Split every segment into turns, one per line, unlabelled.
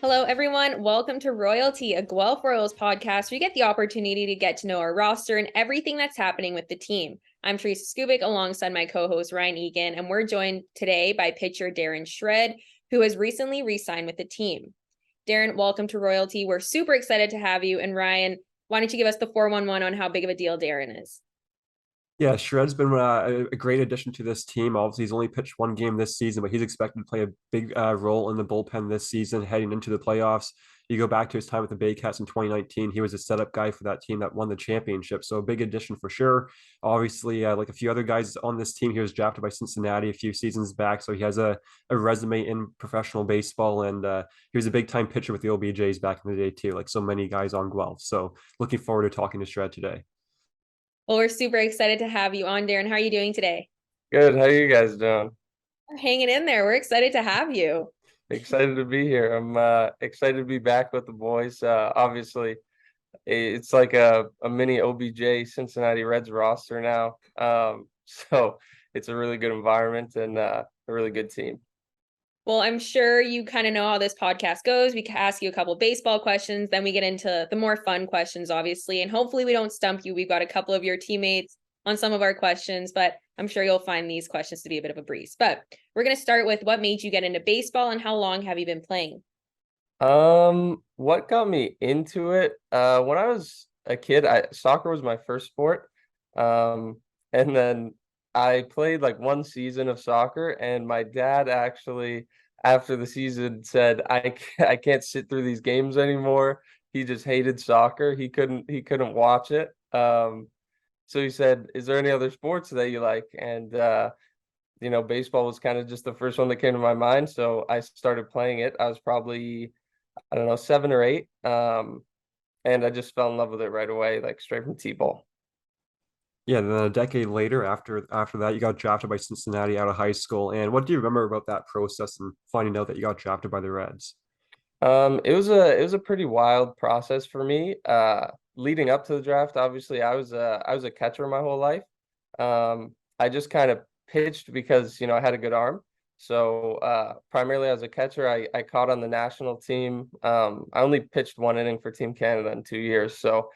Hello, everyone. Welcome to Royalty, a Guelph Royals podcast. We get the opportunity to get to know our roster and everything that's happening with the team. I'm Teresa Skubik alongside my co-host Ryan Egan, and we're joined today by pitcher Darren Shred, who has recently re-signed with the team. Darren, welcome to Royalty. We're super excited to have you. And Ryan, why don't you give us the 411 on how big of a deal Darren is?
Yeah, Shred's been a great addition to this team. Obviously, he's only pitched one game this season, but he's expected to play a big role in the bullpen this season heading into the playoffs. You go back to his time with the Baycats in 2019, he was a setup guy for that team that won the championship. So a big addition for sure. Obviously, like a few other guys on this team, he was drafted by Cincinnati a few seasons back. So he has a resume in professional baseball, and he was a big time pitcher with the OBJs back in the day too, like so many guys on Guelph. So looking forward to talking to Shred today.
Well, we're super excited to have you on, Darren. How are you doing today?
Good. How you guys doing?
We're hanging in there. We're excited to have you.
Excited to be here. I'm excited to be back with the boys. Obviously, it's like a mini OBJ Cincinnati Reds roster now. So it's a really good environment and a really good team.
Well, I'm sure you kind of know how this podcast goes. We can ask you a couple baseball questions, then we get into the more fun questions, obviously. And hopefully, we don't stump you. We've got a couple of your teammates on some of our questions, but I'm sure you'll find these questions to be a bit of a breeze. But we're going to start with what made you get into baseball and how long have you been playing?
What got me into it? When I was a kid, soccer was my first sport. And then I played like one season of soccer, and my dad actually, after the season, said, I can't sit through these games anymore. He just hated soccer. He couldn't watch it. So he said, "Is there any other sports that you like?" And baseball was kind of just the first one that came to my mind. So I started playing it. I was probably, I don't know, 7 or 8. And I just fell in love with it right away, like straight from T-ball.
Yeah, then a decade later, after that, you got drafted by Cincinnati out of high school. And what do you remember about that process and finding out that you got drafted by the Reds?
It was a pretty wild process for me. Leading up to the draft, obviously, I was a catcher my whole life. I just kind of pitched because I had a good arm. So primarily as a catcher, I caught on the national team. I only pitched one inning for Team Canada in 2 years, so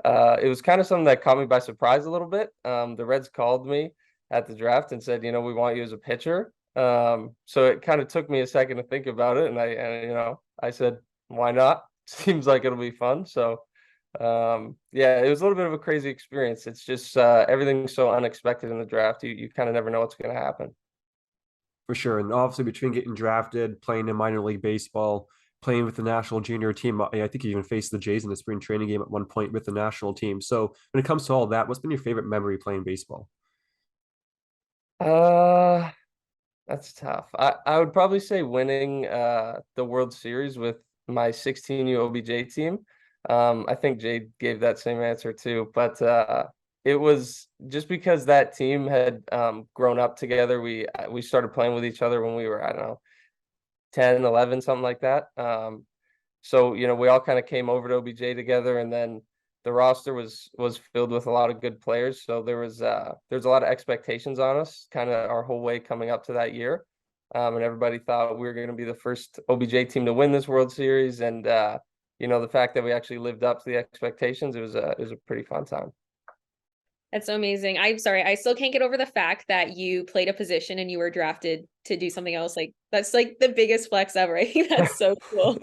it was kind of something that caught me by surprise a little bit. The Reds called me at the draft and said, we want you as a pitcher. So it kind of took me a second to think about it, and I said, why not? Seems like it'll be fun. So yeah, it was a little bit of a crazy experience. It's just everything's so unexpected in the draft. You kind of never know what's going to happen.
For sure. And obviously, between getting drafted, playing in minor league baseball, playing with the national junior team, I think you even faced the Jays in the spring training game at one point with the national team. So when it comes to all that, what's been your favorite memory playing baseball?
Uh, that's tough. I would probably say winning the World Series with my 16U OBJ team. I think Jade gave that same answer too, but it was just because that team had grown up together. We started playing with each other when we were, I don't know, 10, 11, something like that. So we all kind of came over to OBJ together, and then the roster was filled with a lot of good players. So there's a lot of expectations on us, kind of our whole way coming up to that year. And everybody thought we were going to be the first OBJ team to win this World Series, and the fact that we actually lived up to the expectations, it was a pretty fun time.
That's so amazing. I'm sorry, I still can't get over the fact that you played a position and you were drafted to do something else. Like that's like the biggest flex ever. I think that's so cool.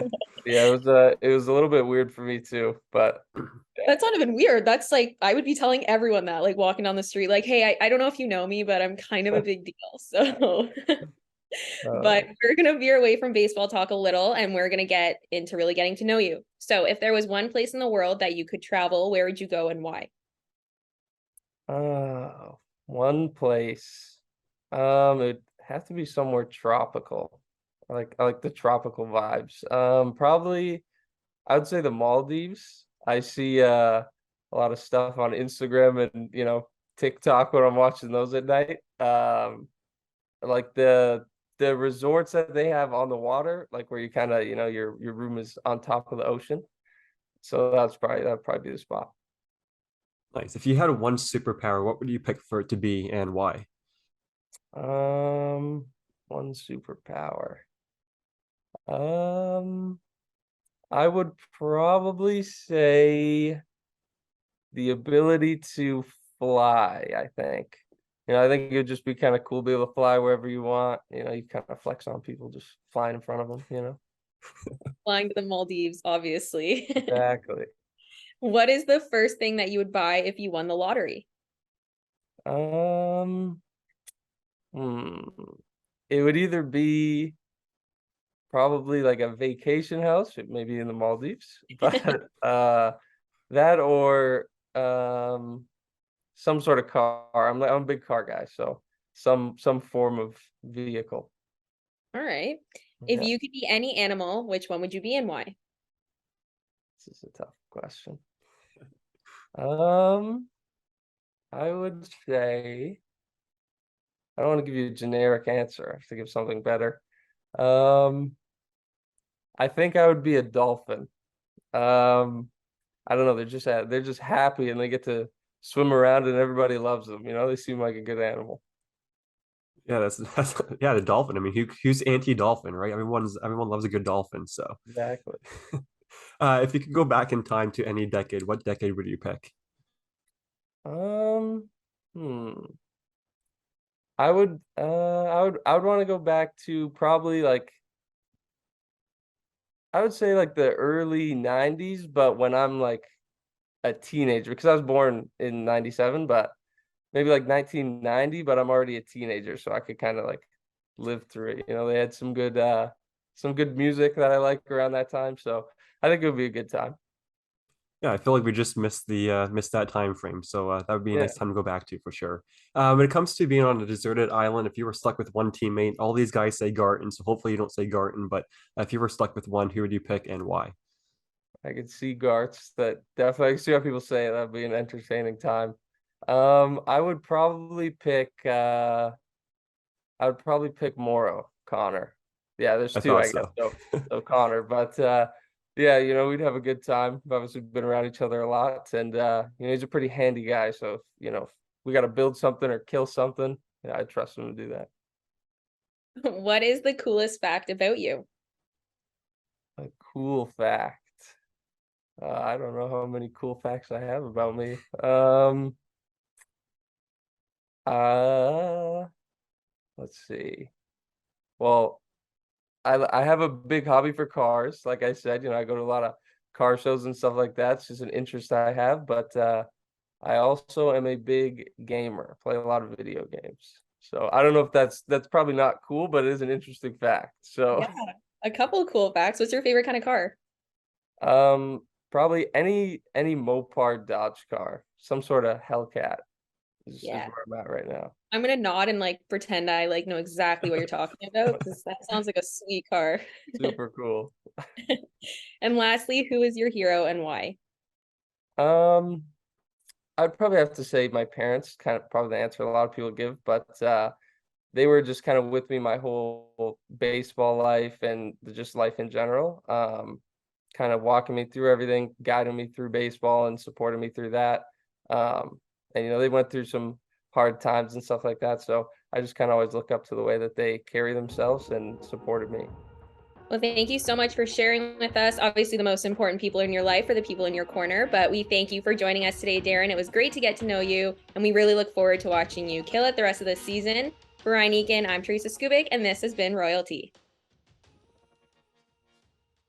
Yeah, it was a little bit weird for me too, but yeah.
That's not even weird. That's like I would be telling everyone that, like walking down the street, like, hey, I don't know if you know me, but I'm kind of a big deal. So but
Uh,
we're gonna veer away from baseball talk a little and we're gonna get into really getting to know you. So if there was one place in the world that you could travel, where would you go and why?
one place. It'd have to be somewhere tropical. I like the tropical vibes. Probably I would say the Maldives. I see a lot of stuff on Instagram and TikTok when I'm watching those at night. Like the resorts that they have on the water, like where you kind of, your room is on top of the ocean. So that'd probably be the spot.
Nice. If you had one superpower, what would you pick for it to be and why?
Um, one superpower. Um, I would probably say the ability to fly, I think. I think it would just be kind of cool to be able to fly wherever you want. You kind of flex on people just flying in front of them.
Flying to the Maldives, obviously.
Exactly.
What is the first thing that you would buy if you won the lottery?
Um, it would either be probably like a vacation house, maybe in the Maldives, but that or some sort of car. I'm a big car guy, so some form of vehicle.
All right. If
Yeah,
you could be any animal, which one would you be and why?
this is a tough question. Um, I would say I don't want to give you a generic answer. I have to give something better. Um, I think I would be a dolphin. Um, I don't know. They're just happy and they get to swim around and everybody loves them. They seem like a good animal.
Yeah, that's yeah, the dolphin. I mean, who's anti-dolphin, right? Everyone loves a good dolphin. So,
Exactly.
if you could go back in time to any decade, what decade would you pick?
Um, hmm. I would want to go back to probably like I would say like the early 90s, but when I'm like a teenager, because I was born in 97, but maybe like 1990, but I'm already a teenager, so I could kind of like live through it. They had some good music that I like around that time, so I think it would be a good time.
Yeah, I feel like we just missed that time frame. So that would be a
Yeah,
nice time to go back to for sure. When it comes to being on a deserted island, if you were stuck with one teammate, all these guys say Garton, so hopefully you don't say Garton. But if you were stuck with one, who would you pick and why?
I could see Garts. That definitely I can see how people say it. That'd be an entertaining time. I would probably pick I would probably pick Morrow, Connor. Yeah, there's
I
two,
thought
I guess.
so.
So Connor, but yeah, we'd have a good time. We've obviously been around each other a lot, and he's a pretty handy guy. So if we got to build something or kill something, yeah, I trust him to do that.
What is the coolest fact about you?
A cool fact. I don't know how many cool facts I have about me. Uh, let's see. Well, I have a big hobby for cars. Like I said, I go to a lot of car shows and stuff like that. It's just an interest I have. But I also am a big gamer, play a lot of video games. So I don't know if that's probably not cool, but it is an interesting fact. So
Yeah, a couple of cool facts. What's your favorite kind of car?
probably any Mopar Dodge car, some sort of Hellcat is
Yeah.
where I'm at right now.
I'm gonna nod and like pretend I like know exactly what you're talking about because that sounds like a sweet car.
Super cool.
And lastly, who is your hero and why?
Um, I'd probably have to say my parents, kind of probably the answer a lot of people give, but they were just kind of with me my whole baseball life and just life in general. Kind of walking me through everything, guiding me through baseball and supporting me through that. And they went through some hard times and stuff like that. So I just kind of always look up to the way that they carry themselves and supported me.
Well, thank you so much for sharing with us. Obviously, the most important people in your life are the people in your corner, but we thank you for joining us today, Darren. It was great to get to know you, and we really look forward to watching you kill it the rest of the season. For Ryan Eakin, I'm Teresa Skubik, and this has been Royalty.